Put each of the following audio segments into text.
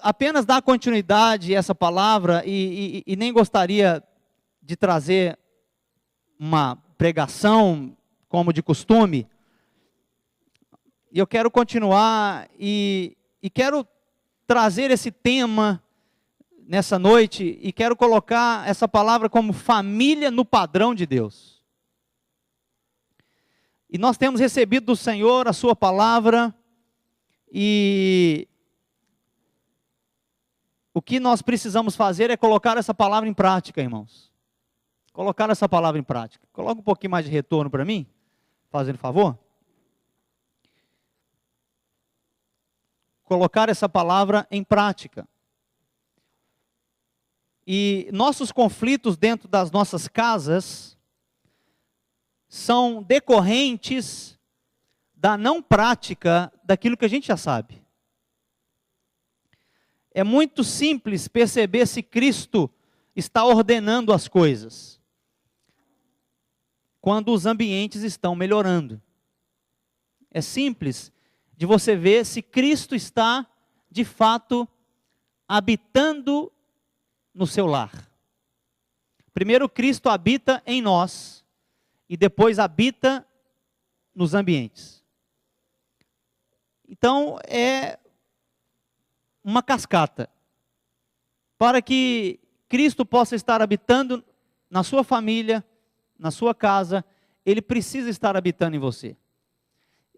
apenas dar continuidade a essa palavra e nem gostaria de trazer uma pregação como de costume. E eu quero continuar e quero trazer esse tema nessa noite e quero colocar essa palavra como família no padrão de Deus. E nós temos recebido do Senhor a sua palavra e o que nós precisamos fazer é colocar essa palavra em prática, irmãos. Colocar essa palavra em prática. Coloca um pouquinho mais de retorno para mim, fazendo favor. Colocar essa palavra em prática. E nossos conflitos dentro das nossas casas são decorrentes da não prática daquilo que a gente já sabe. É muito simples perceber se Cristo está ordenando as coisas quando os ambientes estão melhorando. É simples de você ver se Cristo está, de fato, habitando no seu lar. Primeiro, Cristo habita em nós e depois habita nos ambientes. Então, é uma cascata. Para que Cristo possa estar habitando na sua família, na sua casa, Ele precisa estar habitando em você.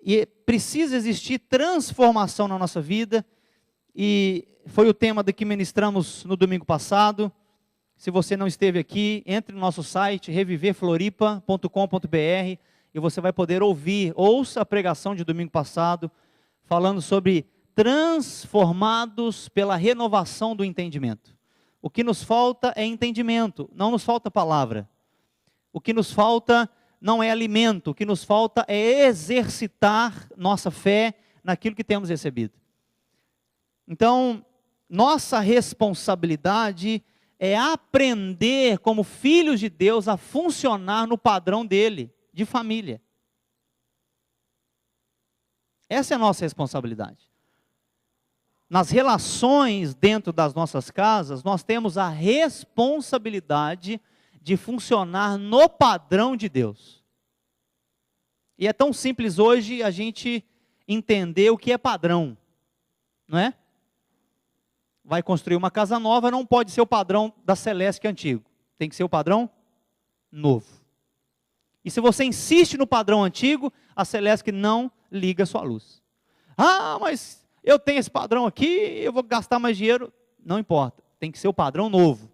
E precisa existir transformação na nossa vida, e foi o tema do que ministramos no domingo passado. Se você não esteve aqui, entre no nosso site, reviverfloripa.com.br, e você vai poder ouça a pregação de domingo passado, falando sobre transformados pela renovação do entendimento. O que nos falta é entendimento, não nos falta palavra. O que nos falta não é alimento, o que nos falta é exercitar nossa fé naquilo que temos recebido. Então, nossa responsabilidade é aprender como filhos de Deus a funcionar no padrão dele, de família. Essa é a nossa responsabilidade. Nas relações dentro das nossas casas, nós temos a responsabilidade de funcionar no padrão de Deus. E é tão simples hoje a gente entender o que é padrão, não é? Vai construir uma casa nova, não pode ser o padrão da Celeste antigo, tem que ser o padrão novo. E se você insiste no padrão antigo, a Celeste não liga a sua luz. Ah, mas eu tenho esse padrão aqui, eu vou gastar mais dinheiro. Não importa, tem que ser o padrão novo.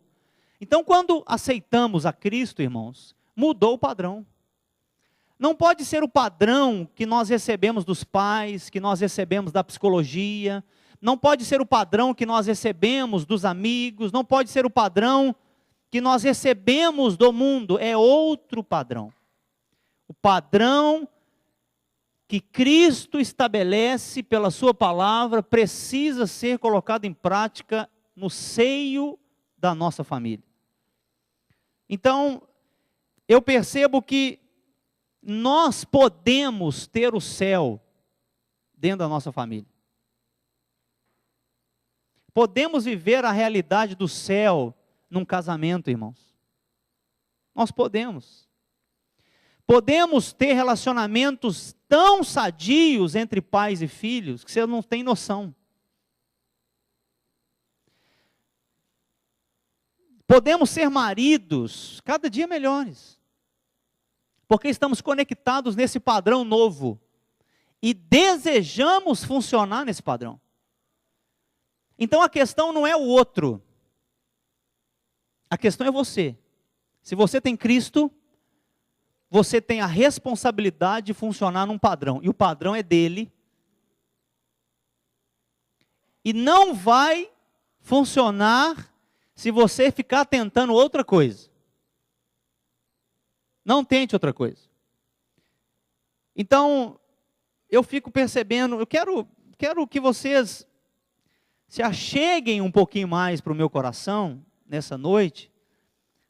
Então, quando aceitamos a Cristo, irmãos, mudou o padrão. Não pode ser o padrão que nós recebemos dos pais, que nós recebemos da psicologia, não pode ser o padrão que nós recebemos dos amigos, não pode ser o padrão que nós recebemos do mundo, é outro padrão. O padrão que Cristo estabelece pela sua palavra precisa ser colocado em prática no seio da nossa família. Então, eu percebo que nós podemos ter o céu dentro da nossa família. Podemos viver a realidade do céu num casamento, irmãos. Nós podemos. Podemos ter relacionamentos tão sadios entre pais e filhos que você não tem noção. Podemos ser maridos cada dia melhores, porque estamos conectados nesse padrão novo e desejamos funcionar nesse padrão. Então a questão não é o outro, a questão é você. Se você tem Cristo, você tem a responsabilidade de funcionar num padrão, e o padrão é dele, e não vai funcionar se você ficar tentando outra coisa. Não tente outra coisa. Então, eu fico percebendo, eu quero que vocês se acheguem um pouquinho mais para o meu coração, nessa noite,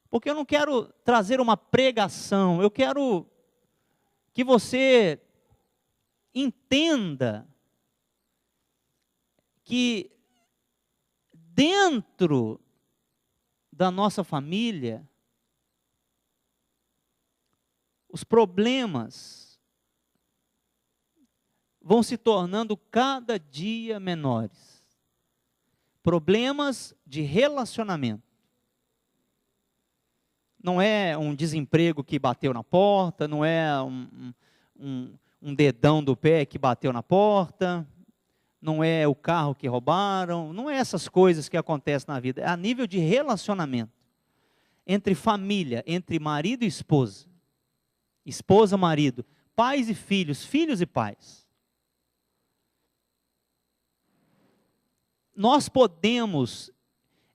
porque eu não quero trazer uma pregação, eu quero que você entenda que dentro da nossa família, os problemas vão se tornando cada dia menores. Problemas de relacionamento. Não é um desemprego que bateu na porta, não é um dedão do pé que bateu na porta, não é o carro que roubaram, não é essas coisas que acontecem na vida, é a nível de relacionamento. Entre família, entre marido e esposa, esposa, marido, pais e filhos, filhos e pais. Nós podemos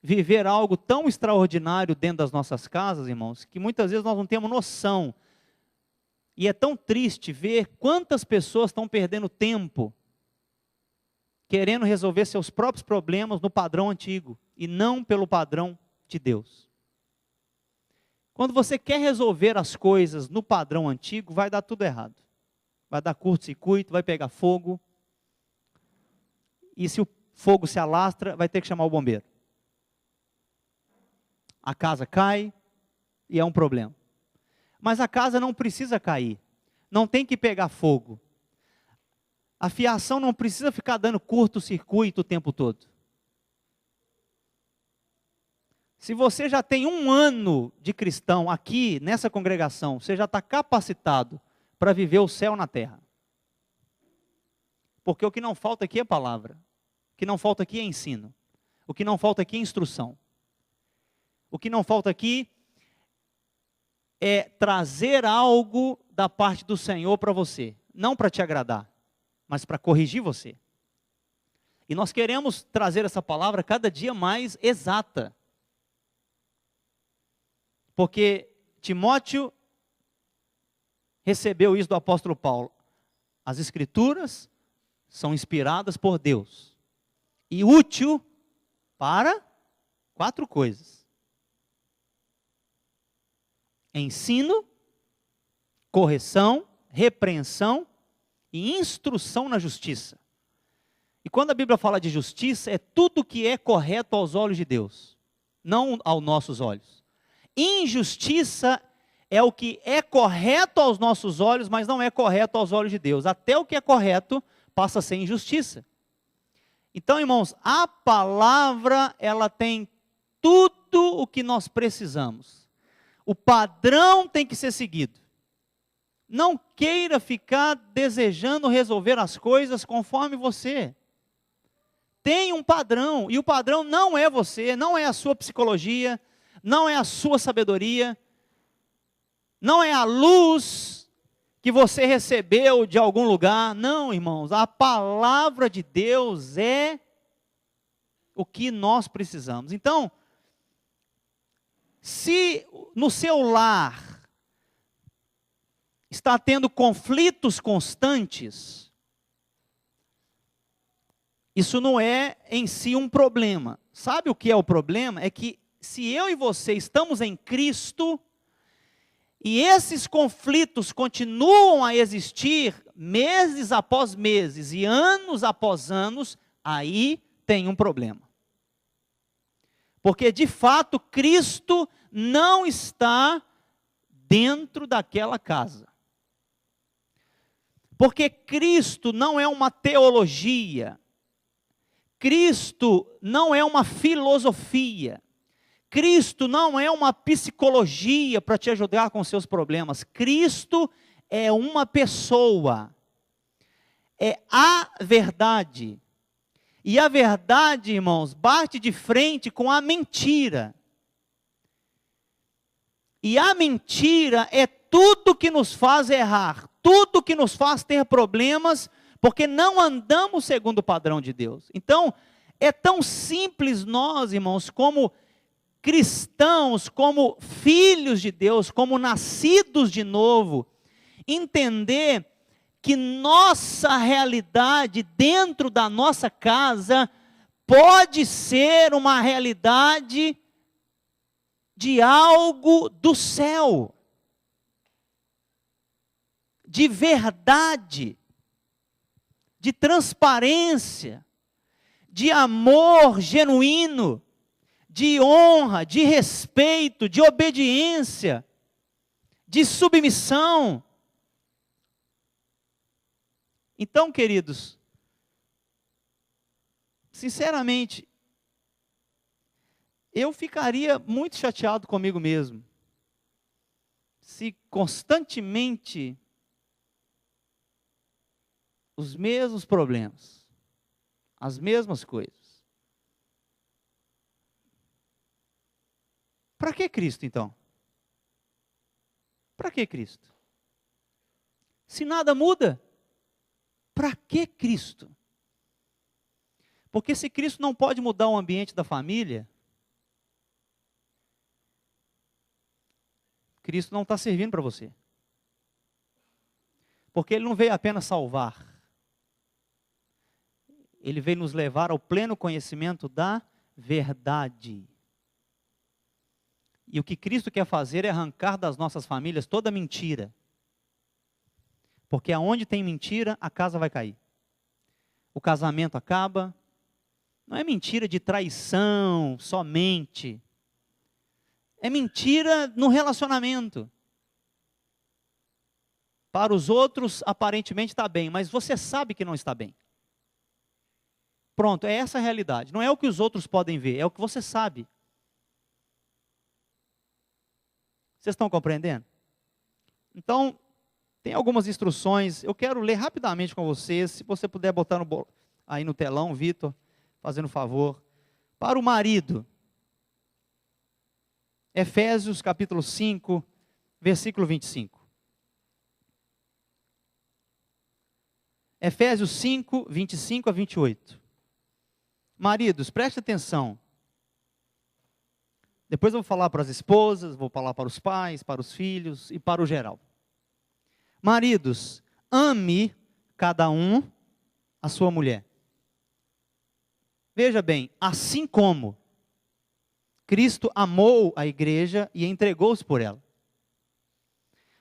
viver algo tão extraordinário dentro das nossas casas, irmãos, que muitas vezes nós não temos noção. E é tão triste ver quantas pessoas estão perdendo tempo querendo resolver seus próprios problemas no padrão antigo e não pelo padrão de Deus. Quando você quer resolver as coisas no padrão antigo, vai dar tudo errado. Vai dar curto-circuito, vai pegar fogo. E se o fogo se alastra, vai ter que chamar o bombeiro. A casa cai e é um problema. Mas a casa não precisa cair. Não tem que pegar fogo. A fiação não precisa ficar dando curto-circuito o tempo todo. Se você já tem 1 ano de cristão aqui, nessa congregação, você já está capacitado para viver o céu na terra. Porque o que não falta aqui é palavra. O que não falta aqui é ensino. O que não falta aqui é instrução. O que não falta aqui é trazer algo da parte do Senhor para você. Não para te agradar, mas para corrigir você. E nós queremos trazer essa palavra cada dia mais exata. Porque Timóteo recebeu isso do apóstolo Paulo. As escrituras são inspiradas por Deus. E útil para 4 coisas. Ensino, correção, repreensão e instrução na justiça. E quando a Bíblia fala de justiça, é tudo que é correto aos olhos de Deus, não aos nossos olhos. Injustiça é o que é correto aos nossos olhos, mas não é correto aos olhos de Deus. Até o que é correto passa a ser injustiça. Então, irmãos, a palavra, ela tem tudo o que nós precisamos. O padrão tem que ser seguido. Não queira ficar desejando resolver as coisas conforme você. Tem um padrão, e o padrão não é você, não é a sua psicologia, não é a sua sabedoria, não é a luz que você recebeu de algum lugar. Não, irmãos, a palavra de Deus é o que nós precisamos. Então, se no seu lar está tendo conflitos constantes, isso não é em si um problema. Sabe o que é o problema? É que se eu e você estamos em Cristo, e esses conflitos continuam a existir meses após meses e anos após anos, aí tem um problema. Porque de fato Cristo não está dentro daquela casa. Porque Cristo não é uma teologia, Cristo não é uma filosofia, Cristo não é uma psicologia para te ajudar com seus problemas. Cristo é uma pessoa, é a verdade. E a verdade, irmãos, bate de frente com a mentira. E a mentira é tudo que nos faz errar, tudo que nos faz ter problemas, porque não andamos segundo o padrão de Deus. Então, é tão simples nós, irmãos, como cristãos, como filhos de Deus, como nascidos de novo, entender que nossa realidade dentro da nossa casa pode ser uma realidade de algo do céu, de verdade, de transparência, de amor genuíno, de honra, de respeito, de obediência, de submissão. Então, queridos, sinceramente, eu ficaria muito chateado comigo mesmo se constantemente os mesmos problemas, as mesmas coisas. Para que Cristo, então? Para que Cristo? Se nada muda, para que Cristo? Porque se Cristo não pode mudar o ambiente da família, Cristo não está servindo para você. Porque Ele não veio apenas salvar. Ele veio nos levar ao pleno conhecimento da verdade. E o que Cristo quer fazer é arrancar das nossas famílias toda mentira. Porque aonde tem mentira, a casa vai cair. O casamento acaba. Não é mentira de traição somente. É mentira no relacionamento. Para os outros, aparentemente está bem, mas você sabe que não está bem. Pronto, é essa a realidade. Não é o que os outros podem ver, é o que você sabe. Vocês estão compreendendo? Então, tem algumas instruções. Eu quero ler rapidamente com vocês. Se você puder botar aí no telão, Vitor, fazendo favor. Para o marido. Efésios capítulo 5, versículo 25. Efésios 5, 25 a 28. Maridos, preste atenção. Depois eu vou falar para as esposas, vou falar para os pais, para os filhos e para o geral. Maridos, ame cada um a sua mulher. Veja bem, assim como Cristo amou a igreja e entregou-se por ela,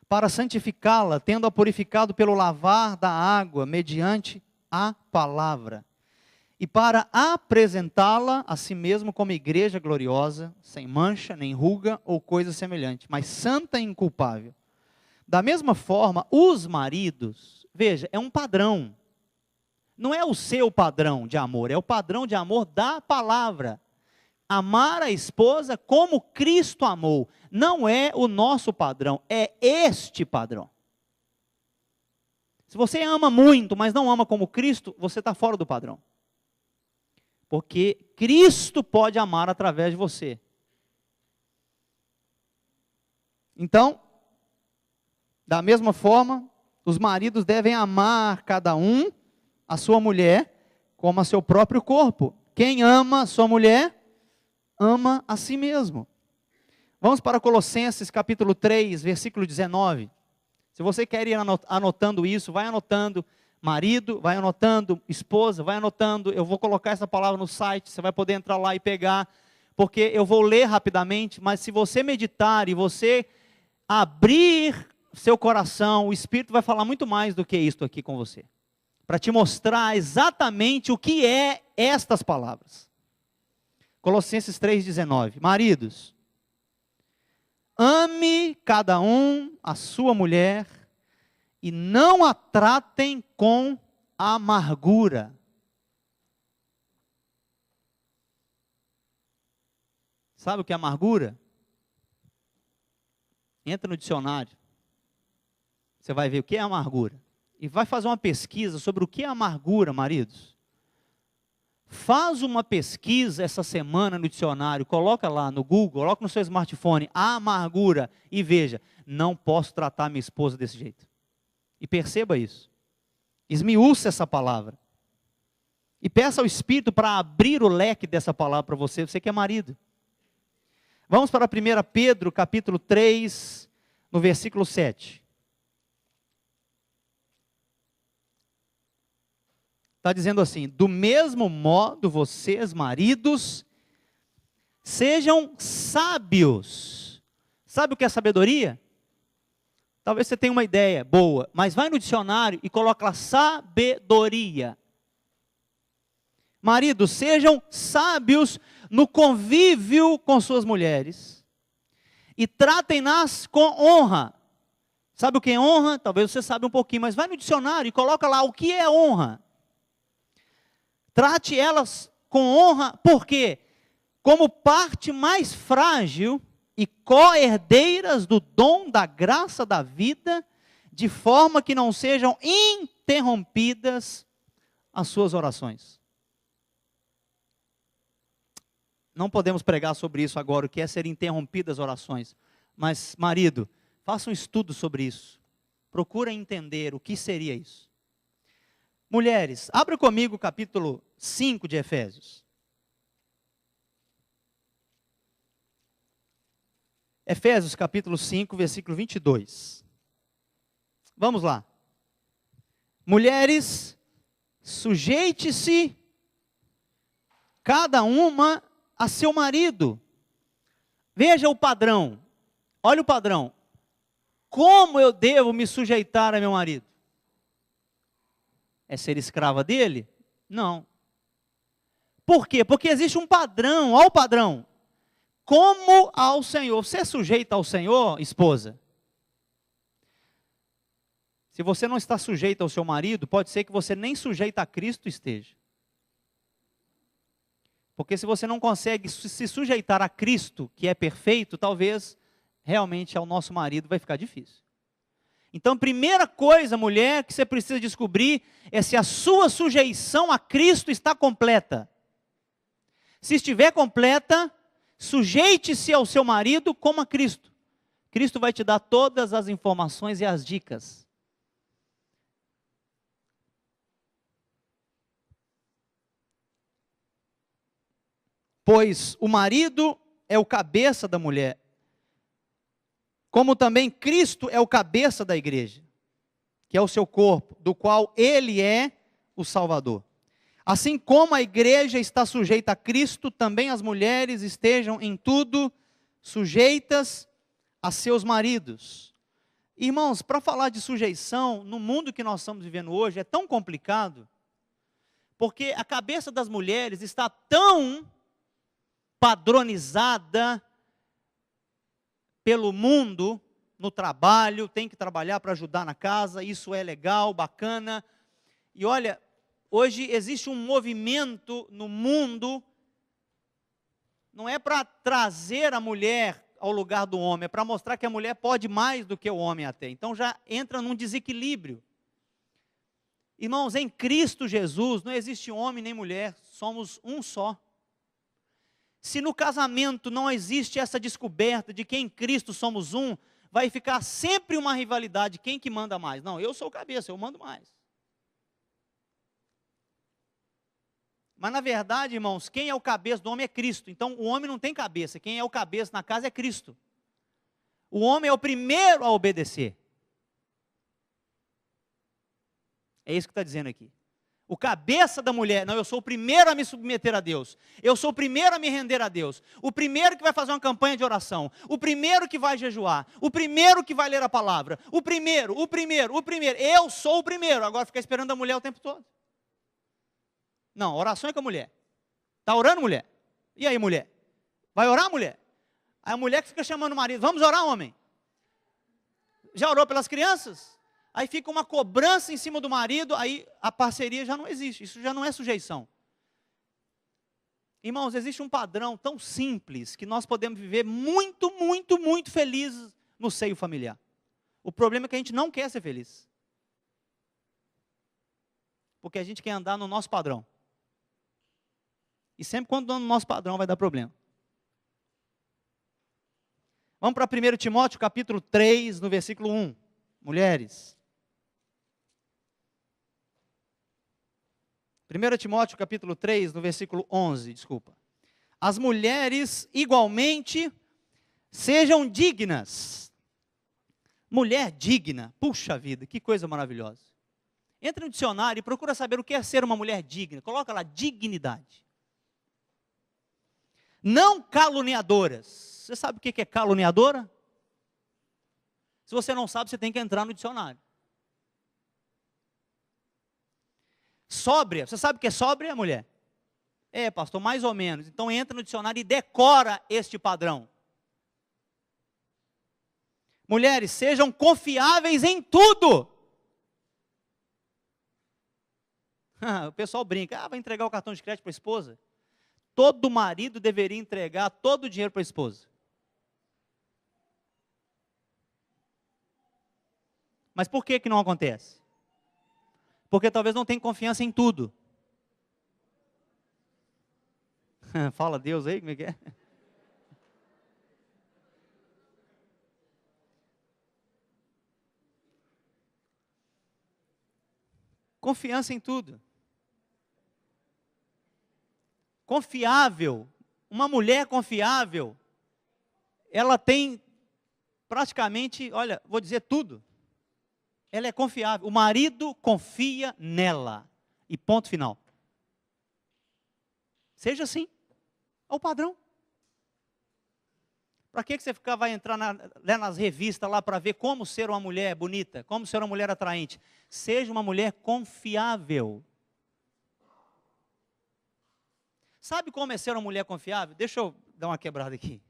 para santificá-la, tendo-a purificado pelo lavar da água, mediante a palavra, e para apresentá-la a si mesmo como igreja gloriosa, sem mancha, nem ruga ou coisa semelhante, mas santa e inculpável. Da mesma forma, os maridos, veja, é um padrão, não é o seu padrão de amor, é o padrão de amor da palavra. Amar a esposa como Cristo amou, não é o nosso padrão, é este padrão. Se você ama muito, mas não ama como Cristo, você está fora do padrão. Porque Cristo pode amar através de você. Então, da mesma forma, os maridos devem amar cada um a sua mulher como a seu próprio corpo. Quem ama a sua mulher, ama a si mesmo. Vamos para Colossenses capítulo 3, versículo 19. Se você quer ir anotando isso, vai anotando. Marido, vai anotando. Esposa, vai anotando. Eu vou colocar essa palavra no site, você vai poder entrar lá e pegar, porque eu vou ler rapidamente, mas se você meditar e você abrir seu coração, o Espírito vai falar muito mais do que isto aqui com você, para te mostrar exatamente o que é estas palavras. Colossenses 3,19. Maridos, ame cada um a sua mulher e não a tratem com amargura. Sabe o que é amargura? Entra no dicionário. Você vai ver o que é amargura. E vai fazer uma pesquisa sobre o que é amargura, maridos. Faz uma pesquisa essa semana no dicionário, coloca lá no Google, coloca no seu smartphone, amargura, e veja, não posso tratar minha esposa desse jeito. E perceba isso. Esmiúça essa palavra. E peça ao Espírito para abrir o leque dessa palavra para você, você que é marido. Vamos para 1 Pedro, capítulo 3, no versículo 7. Está dizendo assim: do mesmo modo vocês, maridos, sejam sábios. Sabe o que é sabedoria? Talvez você tenha uma ideia boa, mas vai no dicionário e coloca lá sabedoria. Maridos, sejam sábios no convívio com suas mulheres e tratem-nas com honra. Sabe o que é honra? Talvez você saiba um pouquinho, mas vai no dicionário e coloca lá o que é honra. Trate elas com honra, por quê? Como parte mais frágil e co-herdeiras do dom da graça da vida, de forma que não sejam interrompidas as suas orações. Não podemos pregar sobre isso agora, o que é ser interrompidas as orações. Mas, marido, faça um estudo sobre isso. Procura entender o que seria isso. Mulheres, abra comigo o capítulo 5 de Efésios. Efésios capítulo 5, versículo 22. Vamos lá. Mulheres, sujeite-se cada uma a seu marido. Veja o padrão. Olha o padrão. Como eu devo me sujeitar a meu marido? É ser escrava dele? Não. Por quê? Porque existe um padrão. Olha o padrão. Como ao Senhor. Você é sujeita ao Senhor, esposa? Se você não está sujeita ao seu marido, pode ser que você nem sujeita a Cristo esteja. Porque se você não consegue se sujeitar a Cristo, que é perfeito, talvez realmente ao nosso marido vai ficar difícil. Então, primeira coisa, mulher, que você precisa descobrir é se a sua sujeição a Cristo está completa. Se estiver completa, sujeite-se ao seu marido como a Cristo. Cristo vai te dar todas as informações e as dicas. Pois o marido é o cabeça da mulher, como também Cristo é o cabeça da igreja, que é o seu corpo, do qual ele é o Salvador. Assim como a igreja está sujeita a Cristo, também as mulheres estejam em tudo sujeitas a seus maridos. Irmãos, para falar de sujeição, no mundo que nós estamos vivendo hoje, é tão complicado, porque a cabeça das mulheres está tão padronizada pelo mundo, no trabalho, tem que trabalhar para ajudar na casa, isso é legal, bacana. E olha, hoje existe um movimento no mundo, não é para trazer a mulher ao lugar do homem, é para mostrar que a mulher pode mais do que o homem até. Então já entra num desequilíbrio. Irmãos, em Cristo Jesus não existe homem nem mulher, somos um só. Se no casamento não existe essa descoberta de que em Cristo somos um, vai ficar sempre uma rivalidade, quem que manda mais? Não, eu sou o cabeça, eu mando mais. Mas na verdade, irmãos, quem é o cabeça do homem é Cristo. Então o homem não tem cabeça, quem é o cabeça na casa é Cristo. O homem é o primeiro a obedecer. É isso que está dizendo aqui. O cabeça da mulher, não, eu sou o primeiro a me submeter a Deus, eu sou o primeiro a me render a Deus, o primeiro que vai fazer uma campanha de oração, o primeiro que vai jejuar, o primeiro que vai ler a palavra, o primeiro, eu sou o primeiro, agora fica esperando a mulher o tempo todo. Não, oração é com a mulher. Está orando, mulher? E aí, mulher? Vai orar, mulher? Aí a mulher que fica chamando o marido, vamos orar, homem? Já orou pelas crianças? Aí fica uma cobrança em cima do marido, aí a parceria já não existe, isso já não é sujeição. Irmãos, existe um padrão tão simples, que nós podemos viver muito, muito, muito felizes no seio familiar. O problema é que a gente não quer ser feliz. Porque a gente quer andar no nosso padrão. E sempre quando andar no nosso padrão vai dar problema. Vamos para 1 Timóteo capítulo 3, no versículo 1. Mulheres. 1 Timóteo capítulo 3, no versículo 11, desculpa. As mulheres igualmente sejam dignas. Mulher digna, puxa vida, que coisa maravilhosa. Entra no dicionário e procura saber o que é ser uma mulher digna. Coloca lá, dignidade. Não caluniadoras. Você sabe o que é caluniadora? Se você não sabe, você tem que entrar no dicionário. Sóbria, você sabe o que é sóbria, mulher? É, pastor, mais ou menos. Então entra no dicionário e decora este padrão. Mulheres, sejam confiáveis em tudo. O pessoal brinca, vai entregar o cartão de crédito para a esposa? Todo marido deveria entregar todo o dinheiro para a esposa. Mas por que não acontece? Porque talvez não tenha confiança em tudo. Fala Deus aí, como é que é? Confiança em tudo. Confiável. Uma mulher confiável, ela tem praticamente, olha, vou dizer tudo. Ela é confiável. O marido confia nela. E ponto final. Seja assim. É o padrão. Para que você vai entrar nas revistas lá para ver como ser uma mulher bonita, como ser uma mulher atraente? Seja uma mulher confiável. Sabe como é ser uma mulher confiável? Deixa eu dar uma quebrada aqui.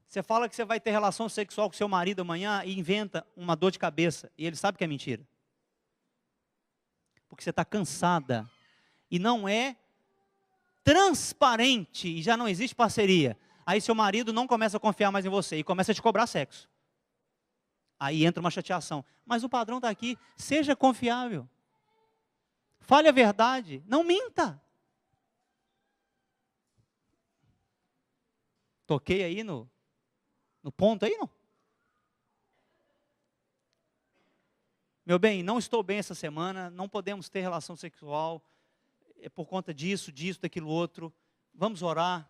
Você fala que você vai ter relação sexual com seu marido amanhã e inventa uma dor de cabeça. E ele sabe que é mentira. Porque você está cansada. E não é transparente. E já não existe parceria. Aí seu marido não começa a confiar mais em você. E começa a te cobrar sexo. Aí entra uma chateação. Mas o padrão está aqui. Seja confiável. Fale a verdade. Não minta. Toquei aí no ponto aí, não? Meu bem, não estou bem essa semana, não podemos ter relação sexual, é por conta disso, daquilo outro. Vamos orar,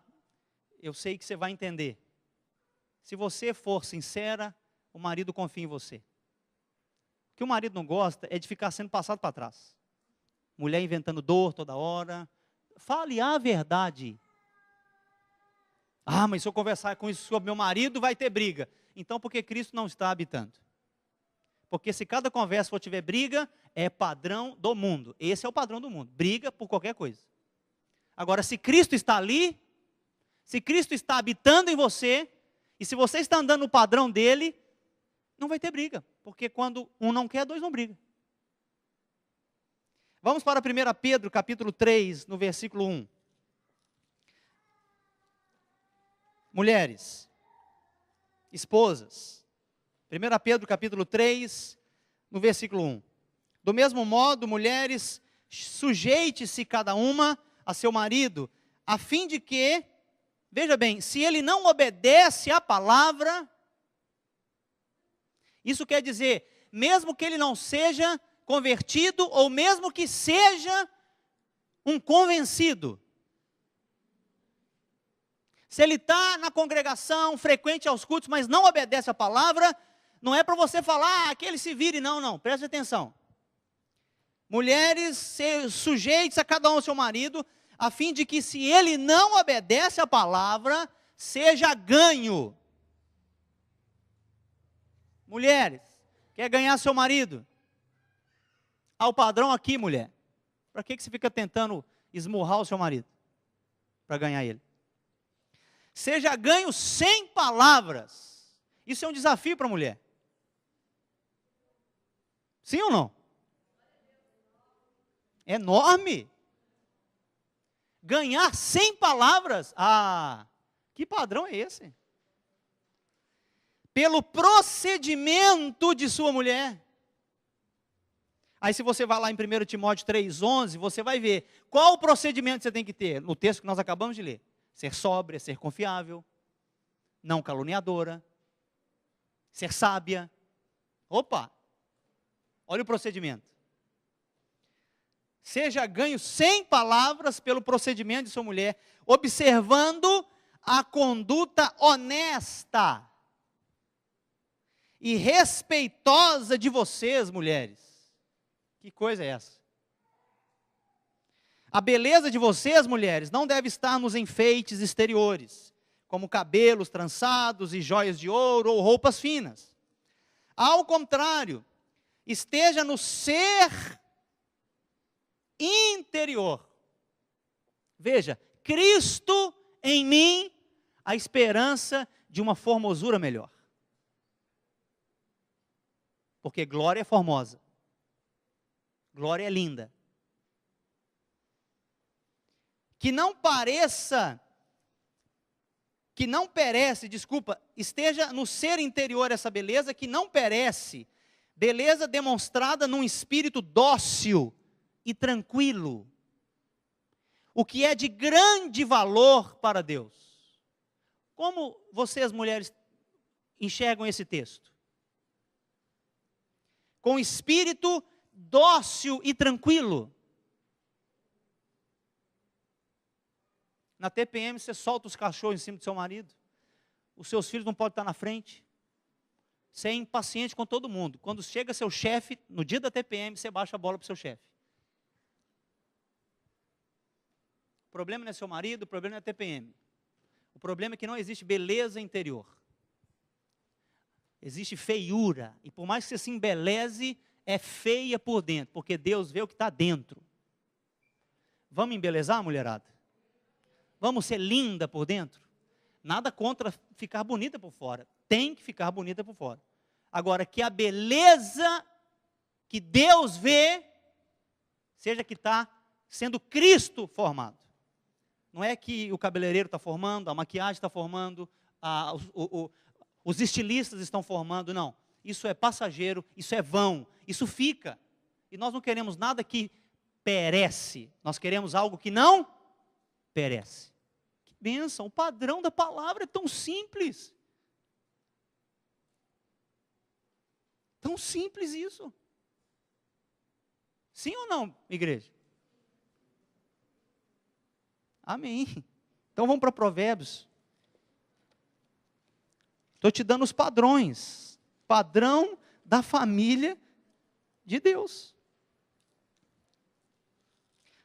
eu sei que você vai entender. Se você for sincera, o marido confia em você. O que o marido não gosta é de ficar sendo passado para trás. Mulher inventando dor toda hora. Fale a verdade. Mas se eu conversar com isso sobre meu marido, vai ter briga. Então, porque Cristo não está habitando. Porque se cada conversa for tiver briga, é padrão do mundo. Esse é o padrão do mundo. Briga por qualquer coisa. Agora, se Cristo está ali, se Cristo está habitando em você, e se você está andando no padrão dele, não vai ter briga. Porque quando um não quer, dois não brigam. Vamos para 1 Pedro, capítulo 3, no versículo 1. Mulheres, esposas, 1 Pedro capítulo 3, no versículo 1. Do mesmo modo, mulheres, sujeite-se cada uma a seu marido, a fim de que, veja bem, se ele não obedece à palavra, isso quer dizer, mesmo que ele não seja convertido, ou mesmo que seja um convencido, se ele está na congregação, frequente aos cultos, mas não obedece à palavra, não é para você falar, que ele se vire, não, preste atenção. Mulheres, sujeitos a cada um ao seu marido, a fim de que se ele não obedece à palavra, seja ganho. Mulheres, quer ganhar seu marido? Ao padrão aqui, mulher. Para que você fica tentando esmurrar o seu marido? Para ganhar ele. Seja ganho sem palavras. Isso é um desafio para a mulher. Sim ou não? É enorme. Ganhar sem palavras. Que padrão é esse? Pelo procedimento de sua mulher. Aí se você vai lá em 1 Timóteo 3,11, você vai ver qual o procedimento você tem que ter, no texto que nós acabamos de ler. Ser sóbria, ser confiável, não caluniadora, ser sábia. Opa! Olha o procedimento. Seja ganho sem palavras pelo procedimento de sua mulher, observando a conduta honesta e respeitosa de vocês, mulheres. Que coisa é essa? A beleza de vocês, mulheres, não deve estar nos enfeites exteriores, como cabelos trançados e joias de ouro ou roupas finas. Ao contrário, esteja no ser interior. Veja, Cristo em mim, a esperança de uma formosura melhor. Porque glória é formosa. Glória é linda. Que não perece, esteja no ser interior essa beleza que não perece, beleza demonstrada num espírito dócil e tranquilo, o que é de grande valor para Deus. Como vocês, mulheres, enxergam esse texto? Com espírito dócil e tranquilo. Na TPM você solta os cachorros em cima do seu marido. Os seus filhos não podem estar na frente. Você é impaciente com todo mundo. Quando chega seu chefe, no dia da TPM, você baixa a bola para o seu chefe. O problema não é seu marido, o problema não é a TPM. O problema é que não existe beleza interior. Existe feiura. E por mais que você se embeleze, é feia por dentro. Porque Deus vê o que está dentro. Vamos embelezar, mulherada? Vamos ser linda por dentro? Nada contra ficar bonita por fora. Tem que ficar bonita por fora. Agora, que a beleza que Deus vê, seja que está sendo Cristo formado. Não é que o cabeleireiro está formando, a maquiagem está formando, os estilistas estão formando, não. Isso é passageiro, isso é vão, isso fica. E nós não queremos nada que perece, nós queremos algo que não perece. Que bênção, o padrão da palavra é tão simples. Tão simples isso. Sim ou não, igreja? Amém. Então vamos para Provérbios. Estou te dando os padrões. Padrão da família de Deus.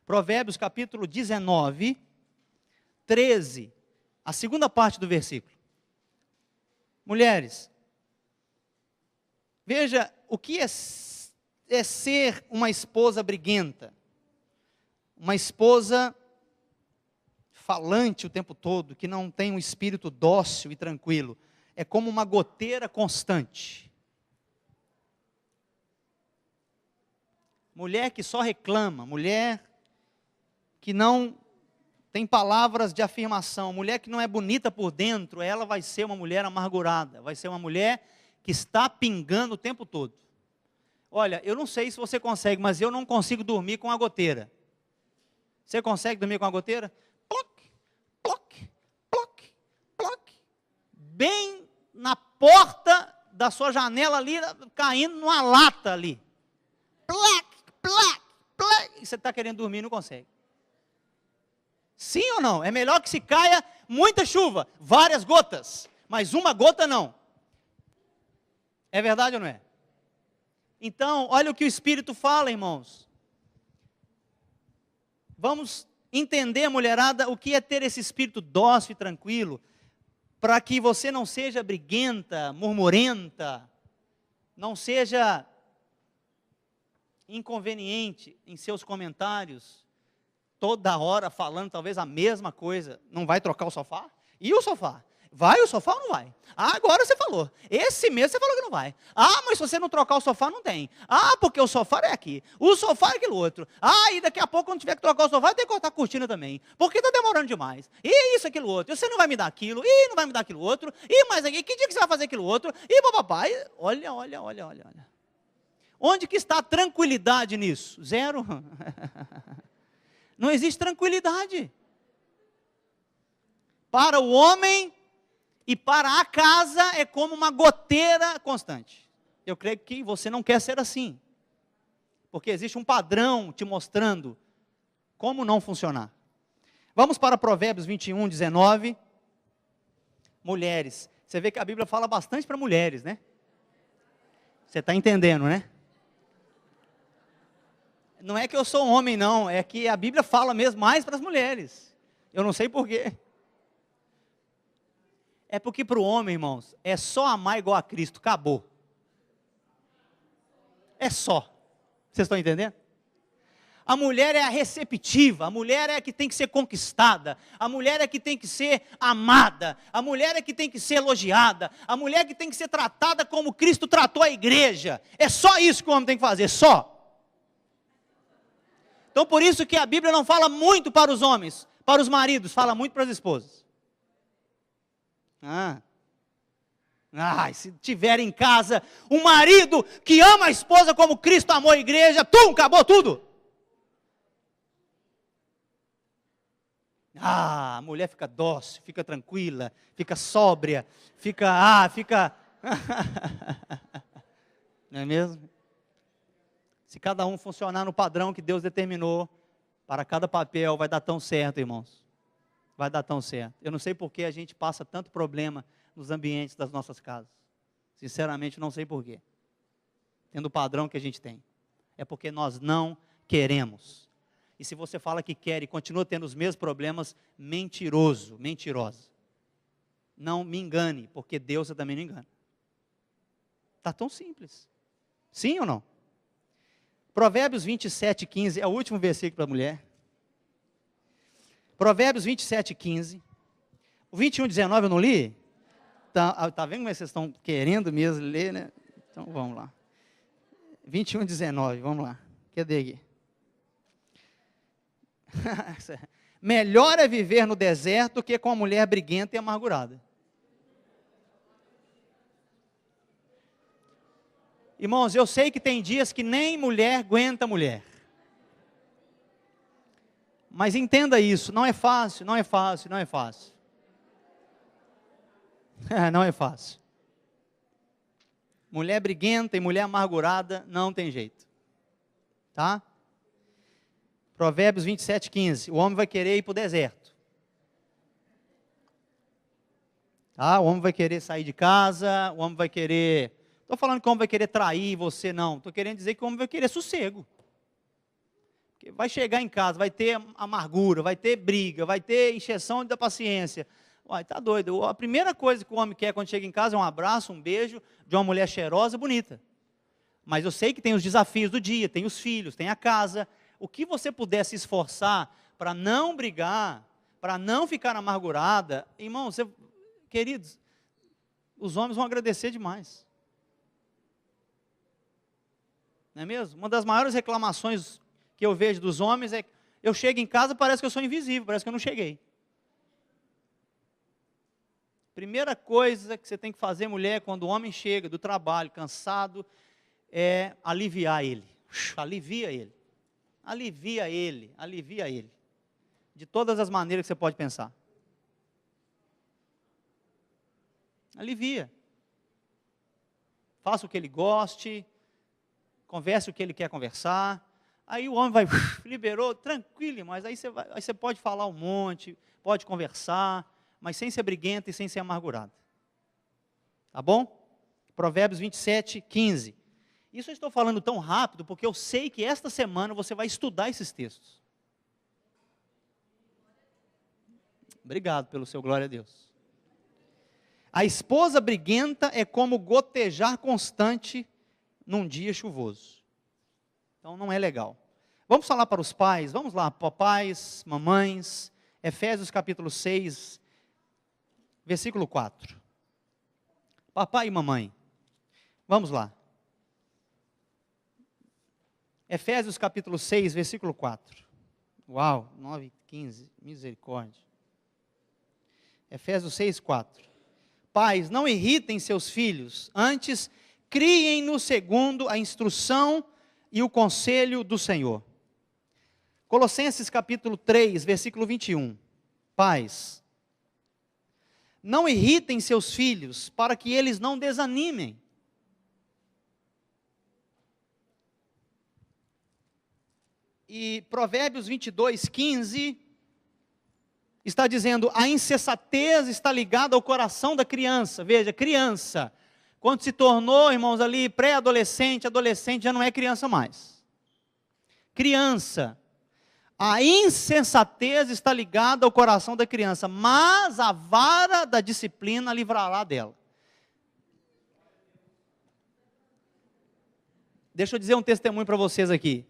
Provérbios capítulo 19, 13. A segunda parte do versículo. Mulheres, veja o que é ser uma esposa briguenta. Uma esposa falante o tempo todo, que não tem um espírito dócil e tranquilo. É como uma goteira constante. Mulher que só reclama, mulher que não tem palavras de afirmação, mulher que não é bonita por dentro, ela vai ser uma mulher amargurada, vai ser uma mulher que está pingando o tempo todo. Olha, eu não sei se você consegue, mas eu não consigo dormir com a goteira. Você consegue dormir com a goteira? Bem na porta da sua janela ali, caindo numa lata ali. E você está querendo dormir e não consegue. Sim ou não? É melhor que se caia muita chuva, várias gotas, mas uma gota não. É verdade ou não é? Então, olha o que o Espírito fala, irmãos. Vamos entender, mulherada, o que é ter esse espírito dócil e tranquilo, para que você não seja briguenta, murmurenta, não seja inconveniente em seus comentários, toda hora falando talvez a mesma coisa. Não vai trocar o sofá? E o sofá? Vai o sofá ou não vai? Ah, agora você falou. Esse mês você falou que não vai. Ah, mas se você não trocar o sofá, não tem. Ah, porque o sofá é aqui. O sofá é aquilo outro. Ah, e daqui a pouco, quando tiver que trocar o sofá, tem que cortar a cortina também. Porque está demorando demais. E isso, aquilo outro. E você não vai me dar aquilo. E não vai me dar aquilo outro. E mais aqui. Que dia que você vai fazer aquilo outro? E papai. Olha. Onde que está a tranquilidade nisso? Zero. Não existe tranquilidade. Para o homem e para a casa é como uma goteira constante. Eu creio que você não quer ser assim. Porque existe um padrão te mostrando como não funcionar. Vamos para Provérbios 21, 19. Mulheres. Você vê que a Bíblia fala bastante para mulheres, né? Você está entendendo, né? Não é que eu sou homem, não. É que a Bíblia fala mesmo mais para as mulheres. Eu não sei porquê. É porque para o homem, irmãos, é só amar igual a Cristo, acabou. É só. Vocês estão entendendo? A mulher é a receptiva, a mulher é a que tem que ser conquistada, a mulher é a que tem que ser amada, a mulher é que tem que ser elogiada, a mulher é que tem que ser tratada como Cristo tratou a igreja. É só isso que o homem tem que fazer, só. Então por isso que a Bíblia não fala muito para os homens, para os maridos, fala muito para as esposas. Se tiver em casa um marido que ama a esposa como Cristo amou a igreja, acabou tudo. A mulher fica dócil, fica tranquila, fica sóbria, fica... Não é mesmo? Se cada um funcionar no padrão que Deus determinou, para cada papel vai dar tão certo, irmãos. Vai dar tão certo. Eu não sei por que a gente passa tanto problema nos ambientes das nossas casas. Sinceramente, não sei por quê. Tendo o padrão que a gente tem. É porque nós não queremos. E se você fala que quer e continua tendo os mesmos problemas, mentiroso, mentirosa. Não me engane, porque Deus você também não engana. Está tão simples. Sim ou não? Provérbios 27, 15, é o último versículo para a mulher. Provérbios 27, 15. O 21, 19 eu não li? Tá vendo como vocês estão querendo mesmo ler, né? Então vamos lá. 21, 19, vamos lá. Cadê aqui? Melhor é viver no deserto que com a mulher briguenta e amargurada. Irmãos, eu sei que tem dias que nem mulher aguenta mulher. Mas entenda isso, não é fácil, não é fácil, não é fácil. Não é fácil. Mulher briguenta e mulher amargurada não tem jeito. Tá? Provérbios 27, 15. O homem vai querer ir para o deserto. Tá? O homem vai querer sair de casa, o homem vai querer... Estou falando que o homem vai querer trair você, não. Estou querendo dizer que o homem vai querer sossego. Porque vai chegar em casa, vai ter amargura, vai ter briga, vai ter encheção da paciência. Uai, tá doido. A primeira coisa que o homem quer quando chega em casa é um abraço, um beijo de uma mulher cheirosa, bonita. Mas eu sei que tem os desafios do dia, tem os filhos, tem a casa. O que você puder se esforçar para não brigar, para não ficar amargurada, irmão, queridos, os homens vão agradecer demais. Não é mesmo? Uma das maiores reclamações que eu vejo dos homens é que eu chego em casa, parece que eu sou invisível, parece que eu não cheguei. Primeira coisa que você tem que fazer, mulher, quando o homem chega do trabalho, cansado, é aliviar ele. Alivia ele. Alivia ele, alivia ele. De todas as maneiras que você pode pensar. Alivia. Faça o que ele goste, converse o que ele quer conversar. Aí o homem vai, liberou, tranquilo, mas aí você pode falar um monte, pode conversar, mas sem ser briguenta e sem ser amargurado. Tá bom? Provérbios 27, 15. Isso eu estou falando tão rápido, porque eu sei que esta semana você vai estudar esses textos. Obrigado pelo seu glória a Deus. A esposa briguenta é como gotejar constante num dia chuvoso. Então não é legal. Vamos falar para os pais, vamos lá, papais, mamães, Efésios capítulo 6, versículo 4. Papai e mamãe, vamos lá. Efésios capítulo 6, versículo 4. Uau, 9 e 15, misericórdia. Efésios 6, 4. Pais, não irritem seus filhos, antes criem-no segundo a instrução e o conselho do Senhor. Colossenses capítulo 3, versículo 21. Pais, não irritem seus filhos, para que eles não desanimem. E Provérbios 22, 15, está dizendo, a insensatez está ligada ao coração da criança. Veja, criança, quando se tornou, irmãos, ali pré-adolescente, adolescente, já não é criança mais. Criança, a insensatez está ligada ao coração da criança, mas a vara da disciplina livrará dela. Deixa eu dizer um testemunho para vocês aqui.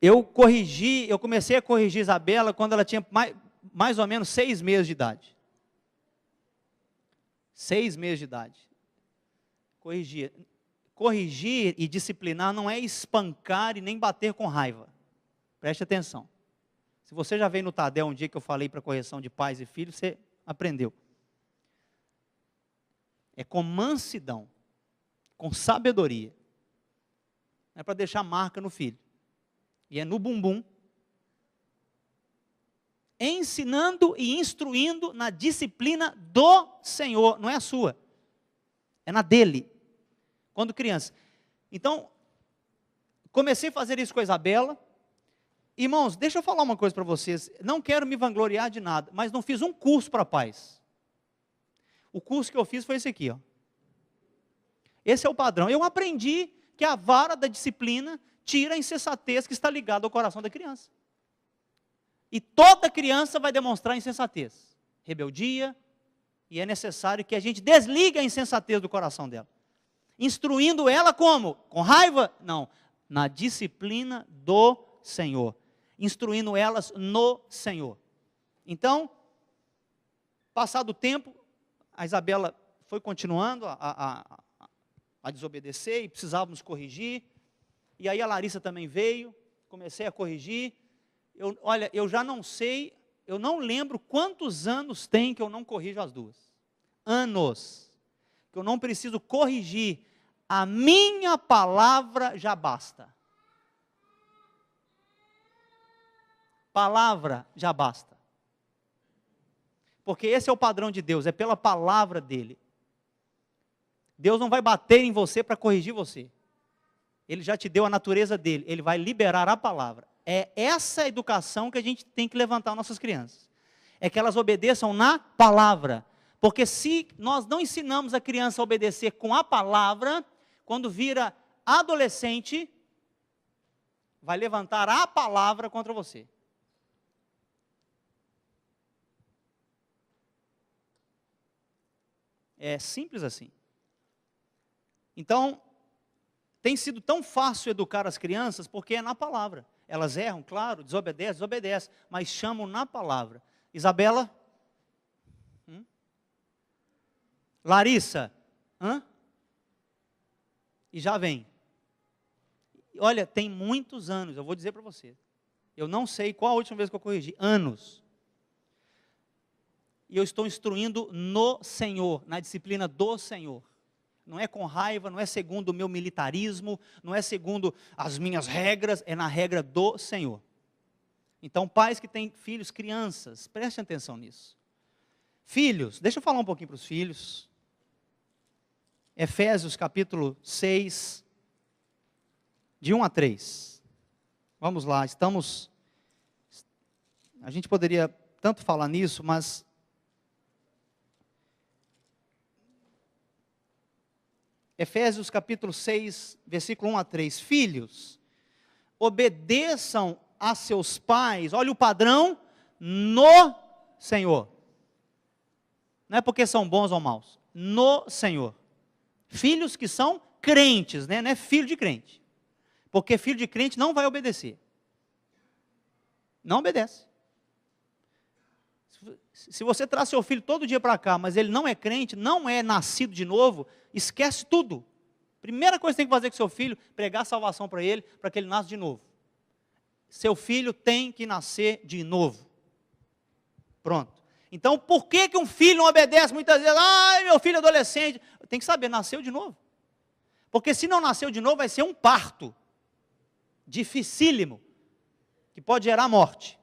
eu comecei a corrigir Isabela quando ela tinha mais ou menos 6 meses de idade. 6 meses de idade. Corrigir e disciplinar não é espancar e nem bater com raiva. Preste atenção. Se você já veio no Tadel um dia que eu falei para correção de pais e filhos, você aprendeu. É com mansidão, com sabedoria. Não é para deixar marca no filho. E é no bumbum. Ensinando e instruindo na disciplina do Senhor. Não é a sua. É na dele. Quando criança. Então, comecei a fazer isso com a Isabela. Irmãos, deixa eu falar uma coisa para vocês. Não quero me vangloriar de nada, mas não fiz um curso para pais. O curso que eu fiz foi esse aqui, ó. Esse é o padrão. Eu aprendi que a vara da disciplina tira a insensatez que está ligada ao coração da criança. E toda criança vai demonstrar insensatez, rebeldia, e é necessário que a gente desligue a insensatez do coração dela. Instruindo ela como? Com raiva? Não. Na disciplina do Senhor. Instruindo elas no Senhor. Então, passado o tempo, a Isabela foi continuando a desobedecer e precisávamos corrigir. E aí a Larissa também veio, comecei a corrigir. Eu já não sei, eu não lembro quantos anos tem que eu não corrijo as duas. Anos. Que eu não preciso corrigir. A minha palavra já basta. Palavra já basta. Porque esse é o padrão de Deus, é pela palavra dele. Deus não vai bater em você para corrigir você. Ele já te deu a natureza dele, ele vai liberar a palavra. É essa educação que a gente tem que levantar nossas crianças. É que elas obedeçam na palavra. Porque se nós não ensinamos a criança a obedecer com a palavra, quando vira adolescente, vai levantar a palavra contra você. É simples assim. Então, tem sido tão fácil educar as crianças porque é na palavra. Elas erram, claro, desobedecem, mas chamam na palavra. Isabela? Larissa? E já vem. Olha, tem muitos anos, eu vou dizer para você. Eu não sei qual a última vez que eu corrigi. Anos. E eu estou instruindo no Senhor, na disciplina do Senhor. Não é com raiva, não é segundo o meu militarismo, não é segundo as minhas regras, é na regra do Senhor. Então, pais que têm filhos, crianças, prestem atenção nisso. Filhos, deixa eu falar um pouquinho para os filhos. Efésios capítulo 6, de 1 a 3. Vamos lá, a gente poderia tanto falar nisso, mas Efésios capítulo 6, versículo 1 a 3. Filhos, obedeçam a seus pais, olha o padrão, no Senhor. Não é porque são bons ou maus, no Senhor. Filhos que são crentes, né? Não é filho de crente. Porque filho de crente não vai obedecer. Não obedece. Se você traz seu filho todo dia para cá, mas ele não é crente, não é nascido de novo, esquece tudo. Primeira coisa que você tem que fazer com seu filho, pregar salvação para ele, para que ele nasça de novo. Seu filho tem que nascer de novo. Pronto. Então, por que um filho não obedece muitas vezes? Ai, meu filho é adolescente. Tem que saber, nasceu de novo. Porque se não nasceu de novo, vai ser um parto. Dificílimo. Que pode gerar morte.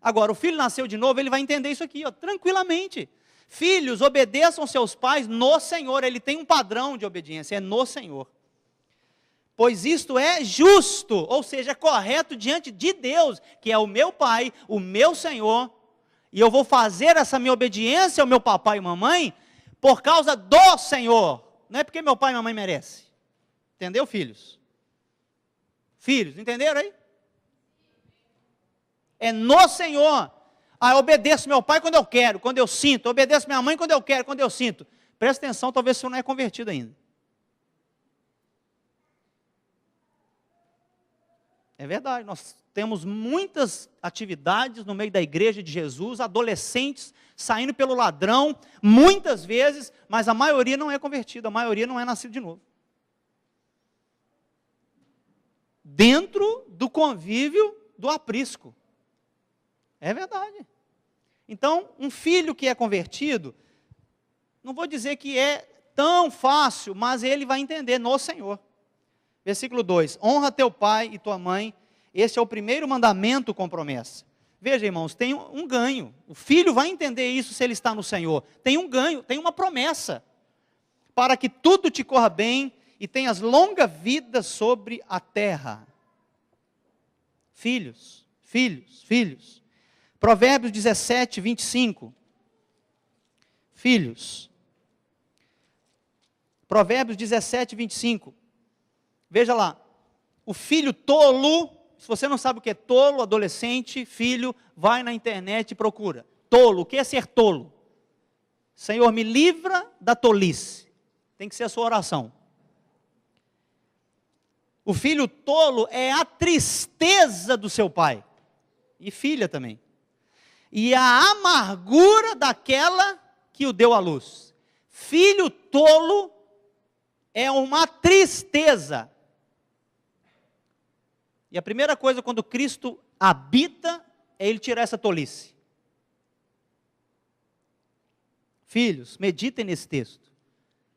Agora, o filho nasceu de novo, ele vai entender isso aqui, ó, tranquilamente. Filhos, obedeçam seus pais no Senhor. Ele tem um padrão de obediência, é no Senhor. Pois isto é justo, ou seja, é correto diante de Deus, que é o meu Pai, o meu Senhor. E eu vou fazer essa minha obediência ao meu papai e mamãe por causa do Senhor. Não é porque meu pai e mamãe merecem. Entendeu, filhos? Filhos, entenderam aí? É no Senhor. Eu obedeço meu pai quando eu quero, quando eu sinto. Eu obedeço minha mãe quando eu quero, quando eu sinto. Presta atenção, talvez você não é convertido ainda. É verdade, nós temos muitas atividades no meio da igreja de Jesus, adolescentes saindo pelo ladrão, muitas vezes, mas a maioria não é convertida, a maioria não é nascido de novo. Dentro do convívio do aprisco. É verdade. Então, um filho que é convertido, não vou dizer que é tão fácil, mas ele vai entender no Senhor. Versículo 2, honra teu pai e tua mãe, esse é o primeiro mandamento com promessa. Veja, irmãos, tem um ganho, o filho vai entender isso se ele está no Senhor, tem um ganho, tem uma promessa, para que tudo te corra bem e tenhas longa vida sobre a terra. Filhos, filhos, filhos. Provérbios 17, 25. Filhos. Provérbios 17, 25. Veja lá, o filho tolo, se você não sabe o que é tolo, adolescente, filho, vai na internet e procura. Tolo, o que é ser tolo? Senhor, me livra da tolice. Tem que ser a sua oração. O filho tolo é a tristeza do seu pai. E filha também. E a amargura daquela que o deu à luz. Filho tolo é uma tristeza. E a primeira coisa quando Cristo habita, é Ele tirar essa tolice. Filhos, meditem nesse texto.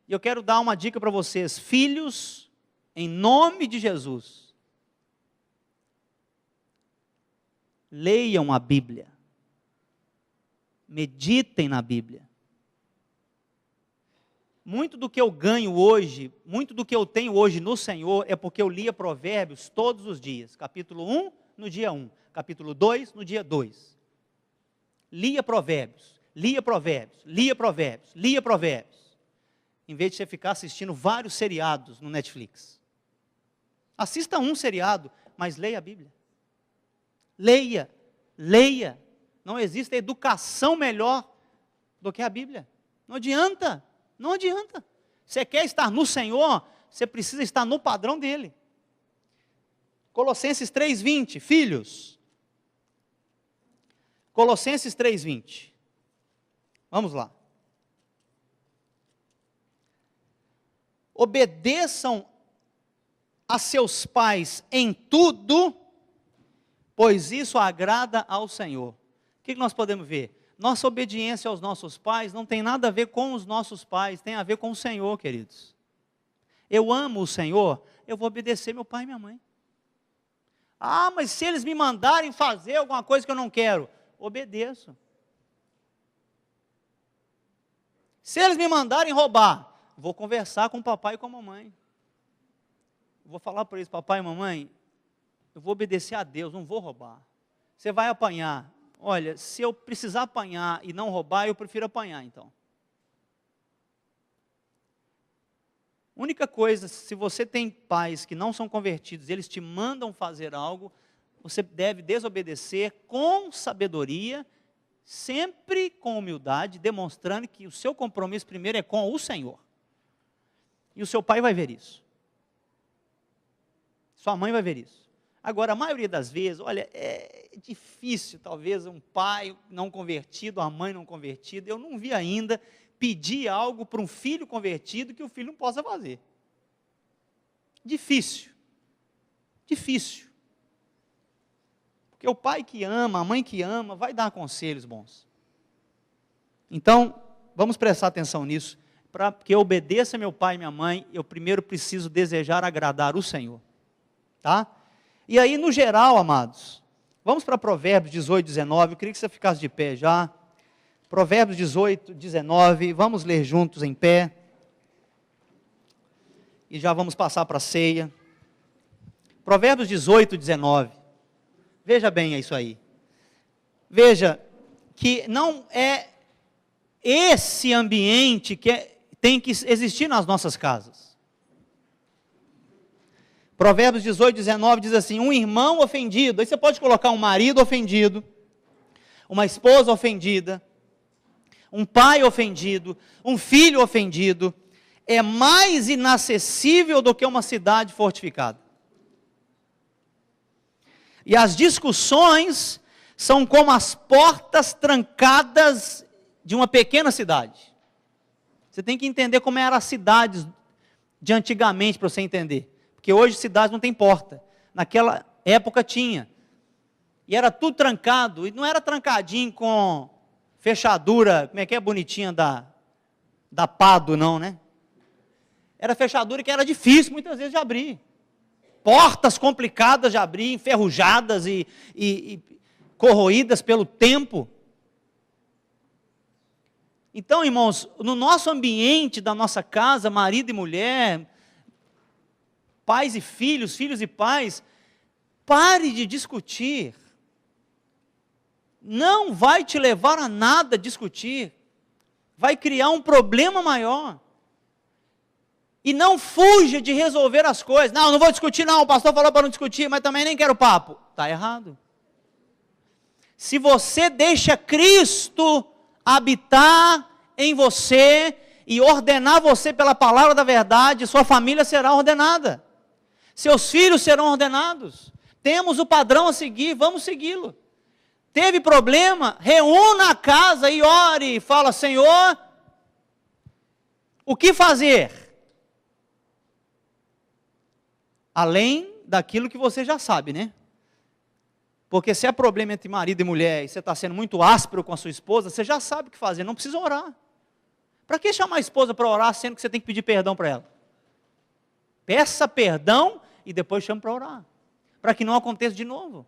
E eu quero dar uma dica para vocês. Filhos, em nome de Jesus, leiam a Bíblia. Meditem na Bíblia. Muito do que eu ganho hoje, muito do que eu tenho hoje no Senhor, é porque eu lia Provérbios todos os dias. Capítulo 1, no dia 1. Capítulo 2, no dia 2. Lia Provérbios, lia Provérbios, lia Provérbios, lia Provérbios. Em vez de você ficar assistindo vários seriados no Netflix. Assista um seriado, mas leia a Bíblia. Leia, leia. Não existe educação melhor do que a Bíblia. Não adianta. Não adianta. Você quer estar no Senhor, você precisa estar no padrão dele. Colossenses 3:20, filhos. Colossenses 3:20. Vamos lá. Obedeçam a seus pais em tudo, pois isso agrada ao Senhor. O que nós podemos ver? Nossa obediência aos nossos pais não tem nada a ver com os nossos pais, tem a ver com o Senhor, queridos. Eu amo o Senhor, eu vou obedecer meu pai e minha mãe. Ah, mas se eles me mandarem fazer alguma coisa que eu não quero, obedeço. Se eles me mandarem roubar, vou conversar com o papai e com a mamãe. Vou falar para eles, papai e mamãe, eu vou obedecer a Deus, não vou roubar. Você vai apanhar. Olha, se eu precisar apanhar e não roubar, eu prefiro apanhar então. Única coisa, se você tem pais que não são convertidos, eles te mandam fazer algo, você deve desobedecer com sabedoria, sempre com humildade, demonstrando que o seu compromisso primeiro é com o Senhor. E o seu pai vai ver isso. Sua mãe vai ver isso. Agora, a maioria das vezes, olha, é difícil, talvez, um pai não convertido, a mãe não convertida, eu não vi ainda pedir algo para um filho convertido que o filho não possa fazer. Difícil. Difícil. Porque o pai que ama, a mãe que ama, vai dar conselhos bons. Então, vamos prestar atenção nisso. Para que eu obedeça meu pai e minha mãe, eu primeiro preciso desejar agradar o Senhor. Tá? E aí, no geral, amados, vamos para Provérbios 18, 19, eu queria que você ficasse de pé já. Provérbios 18, 19, vamos ler juntos em pé. E já vamos passar para a ceia. Provérbios 18, 19. Veja bem isso aí. Veja que não é esse ambiente que tem que existir nas nossas casas. Provérbios 18, 19 diz assim, um irmão ofendido, aí você pode colocar um marido ofendido, uma esposa ofendida, um pai ofendido, um filho ofendido, é mais inacessível do que uma cidade fortificada. E as discussões são como as portas trancadas de uma pequena cidade. Você tem que entender como eram as cidades de antigamente para você entender. Porque hoje cidades não tem porta. Naquela época tinha. E era tudo trancado. E não era trancadinho com fechadura, como é que é, bonitinha da Pado, não, né? Era fechadura que era difícil muitas vezes de abrir. Portas complicadas de abrir, enferrujadas e corroídas pelo tempo. Então, irmãos, no nosso ambiente da nossa casa, marido e mulher, pais e filhos, filhos e pais, pare de discutir. Não vai te levar a nada discutir. Vai criar um problema maior. E não fuja de resolver as coisas. Não vou discutir não, o pastor falou para não discutir, mas também nem quero papo. Está errado. Se você deixa Cristo habitar em você e ordenar você pela palavra da verdade, sua família será ordenada. Seus filhos serão ordenados. Temos o padrão a seguir, vamos segui-lo. Teve problema? Reúna a casa e ore. Fala, Senhor, o que fazer? Além daquilo que você já sabe, né? Porque se é problema entre marido e mulher, e você está sendo muito áspero com a sua esposa, você já sabe o que fazer, não precisa orar. Para que chamar a esposa para orar, sendo que você tem que pedir perdão para ela? Peça perdão e depois chame para orar, para que não aconteça de novo.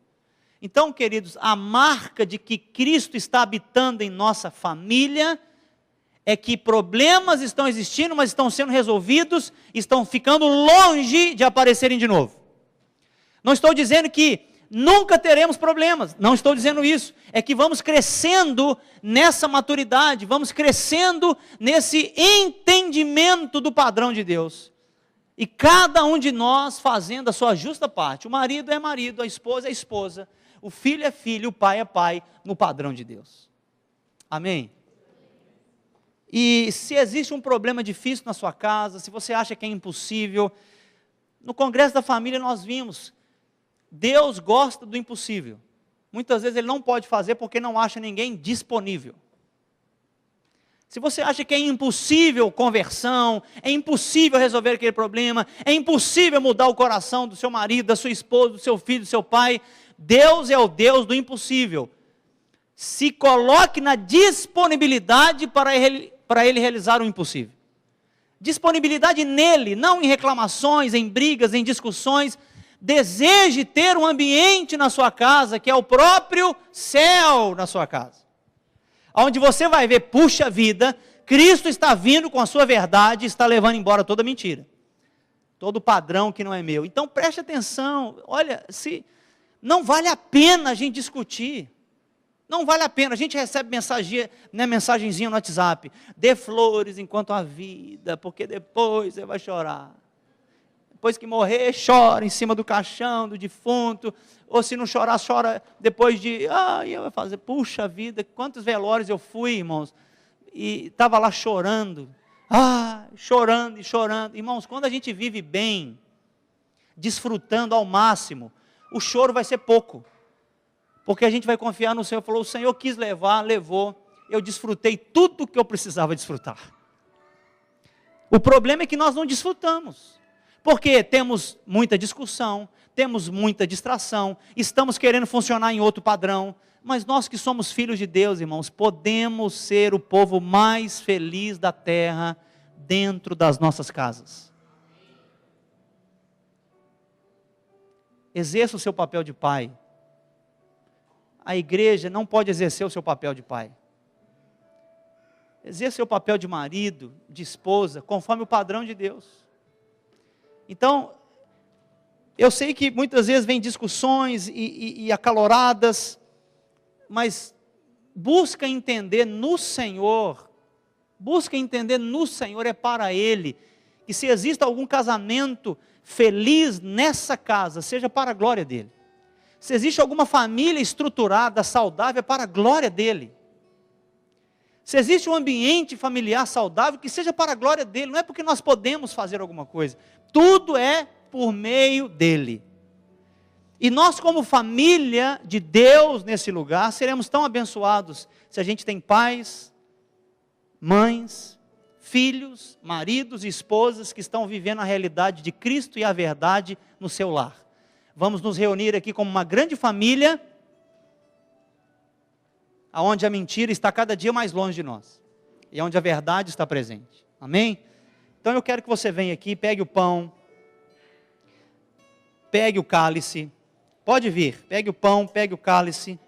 Então, queridos, a marca de que Cristo está habitando em nossa família é que problemas estão existindo, mas estão sendo resolvidos, estão ficando longe de aparecerem de novo. Não estou dizendo que nunca teremos problemas, não estou dizendo isso, é que vamos crescendo nessa maturidade, vamos crescendo nesse entendimento do padrão de Deus. E cada um de nós fazendo a sua justa parte. O marido é marido, a esposa é esposa, o filho é filho, o pai é pai, no padrão de Deus. Amém? E se existe um problema difícil na sua casa, se você acha que é impossível, no Congresso da Família nós vimos, Deus gosta do impossível. Muitas vezes Ele não pode fazer porque não acha ninguém disponível. Se você acha que é impossível conversão, é impossível resolver aquele problema, é impossível mudar o coração do seu marido, da sua esposa, do seu filho, do seu pai, Deus é o Deus do impossível. Se coloque na disponibilidade para ele realizar o impossível. Disponibilidade nele, não em reclamações, em brigas, em discussões. Deseje ter um ambiente na sua casa, que é o próprio céu na sua casa. Onde você vai ver, puxa vida, Cristo está vindo com a sua verdade e está levando embora toda mentira. Todo padrão que não é meu. Então preste atenção, olha, não vale a pena a gente discutir. Não vale a pena, a gente recebe mensagenzinha no WhatsApp, dê flores enquanto há vida, porque depois você vai chorar. Depois que morrer, chora em cima do caixão, do defunto, ou se não chorar, chora depois de, eu vou fazer, puxa vida, quantos velórios eu fui, irmãos, e estava lá chorando, chorando e chorando. Irmãos, quando a gente vive bem, desfrutando ao máximo, o choro vai ser pouco. Porque a gente vai confiar no Senhor. Falou, o Senhor quis levar, levou. Eu desfrutei tudo o que eu precisava desfrutar. O problema é que nós não desfrutamos. Porque temos muita discussão, temos muita distração, estamos querendo funcionar em outro padrão. Mas nós que somos filhos de Deus, irmãos, podemos ser o povo mais feliz da terra dentro das nossas casas. Exerça o seu papel de pai. A igreja não pode exercer o seu papel de pai. Exerça o seu papel de marido, de esposa, conforme o padrão de Deus. Então, eu sei que muitas vezes vem discussões e acaloradas, mas busca entender no Senhor, é para Ele, que se existe algum casamento feliz nessa casa, seja para a glória dEle. Se existe alguma família estruturada, saudável, é para a glória dEle. Se existe um ambiente familiar saudável, que seja para a glória dEle, não é porque nós podemos fazer alguma coisa, tudo é por meio dEle. E nós, como família de Deus nesse lugar, seremos tão abençoados se a gente tem pais, mães, filhos, maridos e esposas que estão vivendo a realidade de Cristo e a verdade no seu lar. Vamos nos reunir aqui como uma grande família, onde a mentira está cada dia mais longe de nós, e onde a verdade está presente. Amém? Então eu quero que você venha aqui, pegue o pão, pegue o cálice. Pode vir, pegue o pão, pegue o cálice.